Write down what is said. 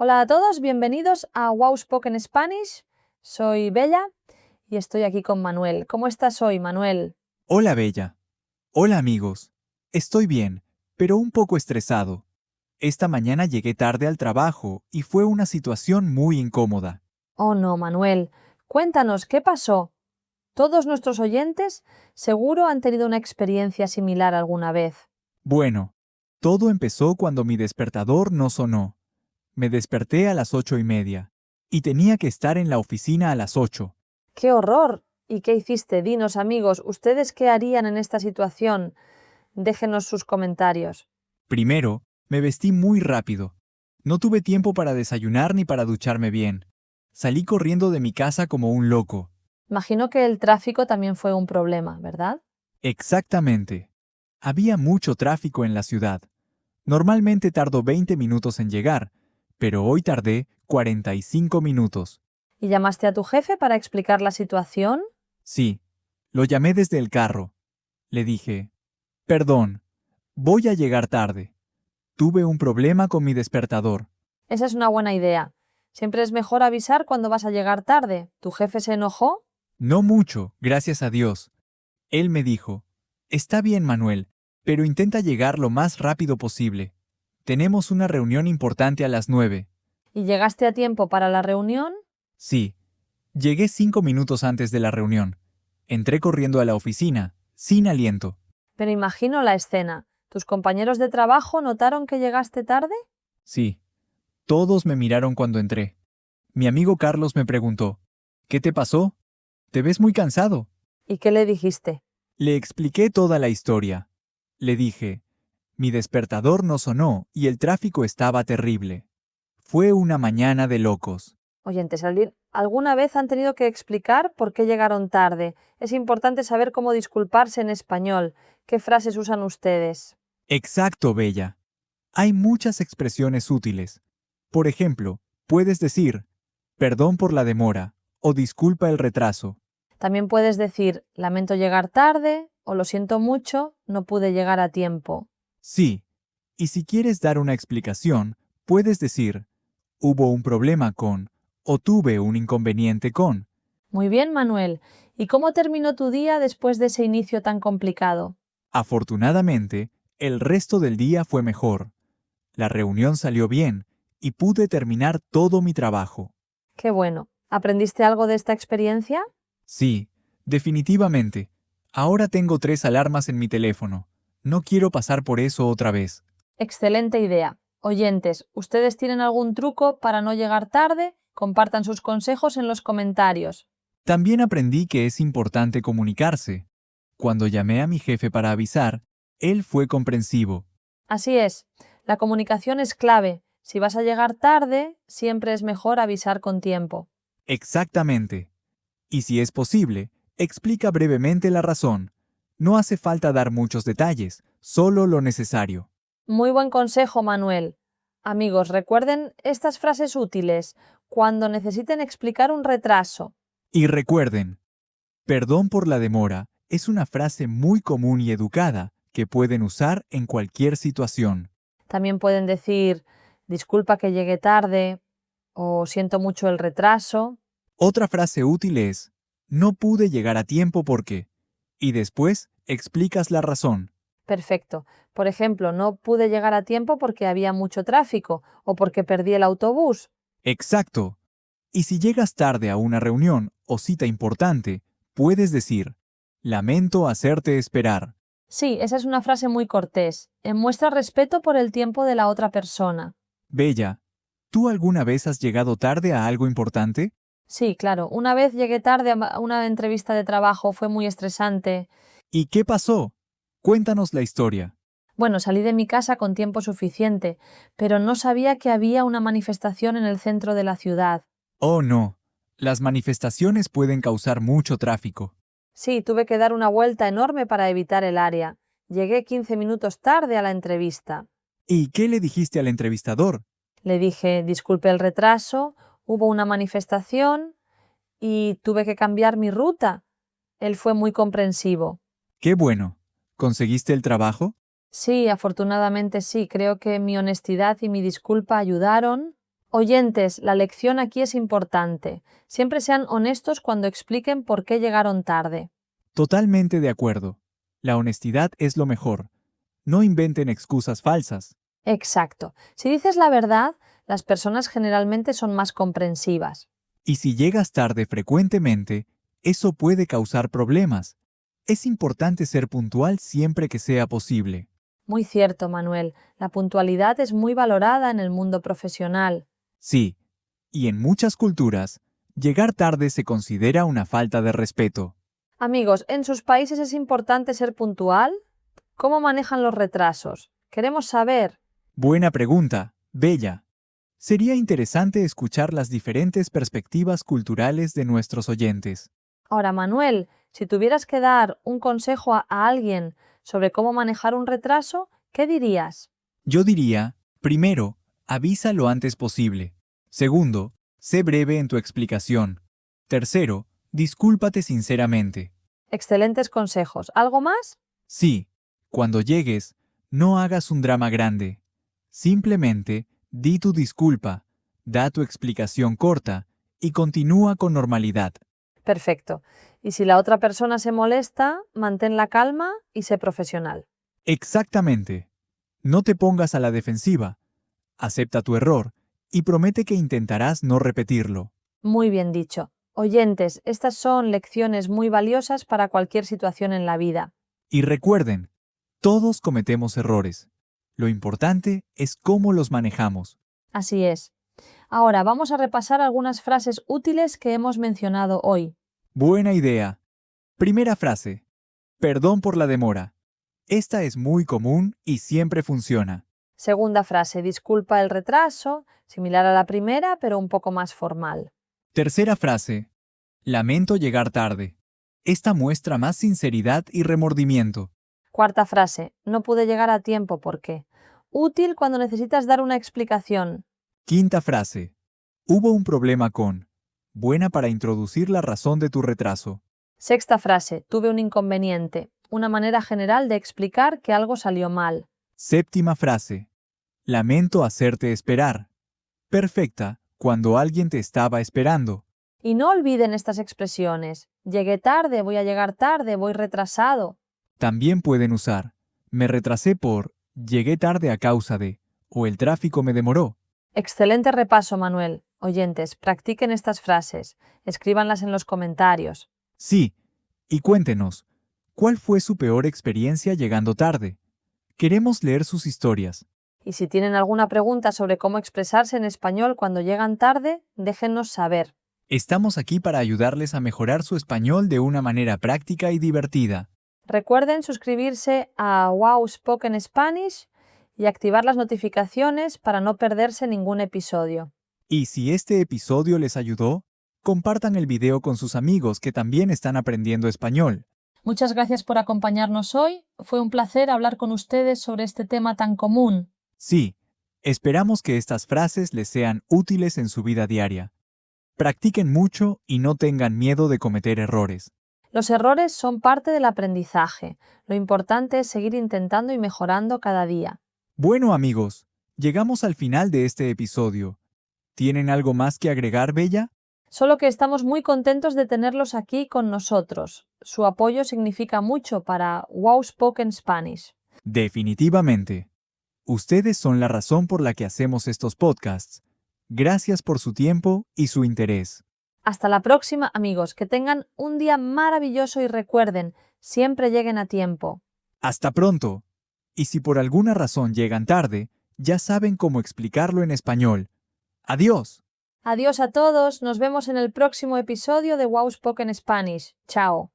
Hola a todos, bienvenidos a Wow Spoken Spanish. Soy Bella y estoy aquí con Manuel. ¿Cómo estás hoy, Manuel? Hola, Bella. Hola, amigos. Estoy bien, pero un poco estresado. Esta mañana llegué tarde al trabajo y fue una situación muy incómoda. Oh no, Manuel. Cuéntanos, ¿qué pasó? Todos nuestros oyentes seguro han tenido una experiencia similar alguna vez. Bueno, todo empezó cuando mi despertador no sonó. Me desperté a las 8:30 y tenía que estar en la oficina a las 8. ¡Qué horror! ¿Y qué hiciste? Dinos, amigos, ¿ustedes qué harían en esta situación? Déjenos sus comentarios. Primero, me vestí muy rápido. No tuve tiempo para desayunar ni para ducharme bien. Salí corriendo de mi casa como un loco. Imagino que el tráfico también fue un problema, ¿verdad? Exactamente. Había mucho tráfico en la ciudad. Normalmente tardo 20 minutos en llegar, pero hoy tardé 45 minutos. ¿Y llamaste a tu jefe para explicar la situación? Sí, lo llamé desde el carro. Le dije, perdón, voy a llegar tarde. Tuve un problema con mi despertador. Esa es una buena idea. Siempre es mejor avisar cuando vas a llegar tarde. ¿Tu jefe se enojó? No mucho, gracias a Dios. Él me dijo, está bien, Manuel, pero intenta llegar lo más rápido posible. Tenemos una reunión importante a las 9. ¿Y llegaste a tiempo para la reunión? Sí, llegué 5 minutos antes de la reunión. Entré corriendo a la oficina, sin aliento. Pero imagino la escena. ¿Tus compañeros de trabajo notaron que llegaste tarde? Sí, todos me miraron cuando entré. Mi amigo Carlos me preguntó, ¿qué te pasó? Te ves muy cansado. ¿Y qué le dijiste? Le expliqué toda la historia. Le dije, mi despertador no sonó y el tráfico estaba terrible. Fue una mañana de locos. Oyentes, ¿alguna vez han tenido que explicar por qué llegaron tarde? Es importante saber cómo disculparse en español. ¿Qué frases usan ustedes? Exacto, Bella. Hay muchas expresiones útiles. Por ejemplo, puedes decir, perdón por la demora o disculpa el retraso. También puedes decir, lamento llegar tarde o lo siento mucho, no pude llegar a tiempo. Sí, y si quieres dar una explicación, puedes decir, hubo un problema con, o tuve un inconveniente con. Muy bien, Manuel. ¿Y cómo terminó tu día después de ese inicio tan complicado? Afortunadamente, el resto del día fue mejor. La reunión salió bien y pude terminar todo mi trabajo. Qué bueno. ¿Aprendiste algo de esta experiencia? Sí, definitivamente. Ahora tengo 3 alarmas en mi teléfono. No quiero pasar por eso otra vez. Excelente idea. Oyentes, ¿ustedes tienen algún truco para no llegar tarde? Compartan sus consejos en los comentarios. También aprendí que es importante comunicarse. Cuando llamé a mi jefe para avisar, él fue comprensivo. Así es, la comunicación es clave. Si vas a llegar tarde, siempre es mejor avisar con tiempo. Exactamente. Y si es posible, explica brevemente la razón. No hace falta dar muchos detalles, solo lo necesario. Muy buen consejo, Manuel. Amigos, recuerden estas frases útiles cuando necesiten explicar un retraso. Y recuerden, perdón por la demora es una frase muy común y educada que pueden usar en cualquier situación. También pueden decir, disculpa que llegué tarde o siento mucho el retraso. Otra frase útil es, no pude llegar a tiempo porque, y después explicas la razón. Perfecto. Por ejemplo, no pude llegar a tiempo porque había mucho tráfico o porque perdí el autobús. Exacto. Y si llegas tarde a una reunión o cita importante, puedes decir, lamento hacerte esperar. Sí, esa es una frase muy cortés. Muestra respeto por el tiempo de la otra persona. Bella, ¿tú alguna vez has llegado tarde a algo importante? Sí, claro. Una vez llegué tarde a una entrevista de trabajo, fue muy estresante. ¿Y qué pasó? Cuéntanos la historia. Bueno, salí de mi casa con tiempo suficiente, pero no sabía que había una manifestación en el centro de la ciudad. Oh, no. Las manifestaciones pueden causar mucho tráfico. Sí, tuve que dar una vuelta enorme para evitar el área. Llegué 15 minutos tarde a la entrevista. ¿Y qué le dijiste al entrevistador? Le dije, disculpe el retraso, hubo una manifestación y tuve que cambiar mi ruta. Él fue muy comprensivo. Qué bueno. ¿Conseguiste el trabajo? Sí, afortunadamente sí, creo que mi honestidad y mi disculpa ayudaron. Oyentes, la lección aquí es importante. Siempre sean honestos cuando expliquen por qué llegaron tarde. Totalmente de acuerdo. La honestidad es lo mejor. No inventen excusas falsas. Exacto. Si dices la verdad, las personas generalmente son más comprensivas. Y si llegas tarde frecuentemente, eso puede causar problemas. Es importante ser puntual siempre que sea posible. Muy cierto, Manuel. La puntualidad es muy valorada en el mundo profesional. Sí, y en muchas culturas, llegar tarde se considera una falta de respeto. Amigos, ¿en sus países es importante ser puntual? ¿Cómo manejan los retrasos? Queremos saber. Buena pregunta, Bella. Sería interesante escuchar las diferentes perspectivas culturales de nuestros oyentes. Ahora, Manuel, si tuvieras que dar un consejo a alguien sobre cómo manejar un retraso, ¿qué dirías? Yo diría, primero, avisa lo antes posible. Segundo, sé breve en tu explicación. Tercero, discúlpate sinceramente. Excelentes consejos. ¿Algo más? Sí, cuando llegues, no hagas un drama grande. Simplemente, di tu disculpa, da tu explicación corta y continúa con normalidad. Perfecto. Y si la otra persona se molesta, mantén la calma y sé profesional. Exactamente. No te pongas a la defensiva. Acepta tu error y promete que intentarás no repetirlo. Muy bien dicho. Oyentes, estas son lecciones muy valiosas para cualquier situación en la vida. Y recuerden, todos cometemos errores. Lo importante es cómo los manejamos. Así es. Ahora vamos a repasar algunas frases útiles que hemos mencionado hoy. Buena idea. Primera frase. Perdón por la demora. Esta es muy común y siempre funciona. Segunda frase, disculpa el retraso, similar a la primera, pero un poco más formal. Tercera frase. Lamento llegar tarde. Esta muestra más sinceridad y remordimiento. Cuarta frase, no pude llegar a tiempo porque. Útil cuando necesitas dar una explicación. Quinta frase. Hubo un problema con. Buena para introducir la razón de tu retraso. Sexta frase, tuve un inconveniente. Una manera general de explicar que algo salió mal. Séptima frase. Lamento hacerte esperar. Perfecta cuando alguien te estaba esperando. Y no olviden estas expresiones. Llegué tarde, voy a llegar tarde, voy retrasado. También pueden usar. Me retrasé por. Llegué tarde a causa de. O el tráfico me demoró. Excelente repaso, Manuel. Oyentes, practiquen estas frases. Escríbanlas en los comentarios. Sí. Y cuéntenos. ¿Cuál fue su peor experiencia llegando tarde? Queremos leer sus historias. Y si tienen alguna pregunta sobre cómo expresarse en español cuando llegan tarde, déjennos saber. Estamos aquí para ayudarles a mejorar su español de una manera práctica y divertida. Recuerden suscribirse a Wow Spoken Spanish y activar las notificaciones para no perderse ningún episodio. Y si este episodio les ayudó, compartan el video con sus amigos que también están aprendiendo español. Muchas gracias por acompañarnos hoy. Fue un placer hablar con ustedes sobre este tema tan común. Sí, esperamos que estas frases les sean útiles en su vida diaria. Practiquen mucho y no tengan miedo de cometer errores. Los errores son parte del aprendizaje. Lo importante es seguir intentando y mejorando cada día. Bueno amigos, llegamos al final de este episodio. ¿Tienen algo más que agregar, Bella? Solo que estamos muy contentos de tenerlos aquí con nosotros. Su apoyo significa mucho para Wow Spoken Spanish. Definitivamente. Ustedes son la razón por la que hacemos estos podcasts. Gracias por su tiempo y su interés. Hasta la próxima, amigos. Que tengan un día maravilloso y recuerden, siempre lleguen a tiempo. Hasta pronto. Y si por alguna razón llegan tarde, ya saben cómo explicarlo en español. Adiós. Adiós a todos. Nos vemos en el próximo episodio de Wow Spoken Spanish. Chao.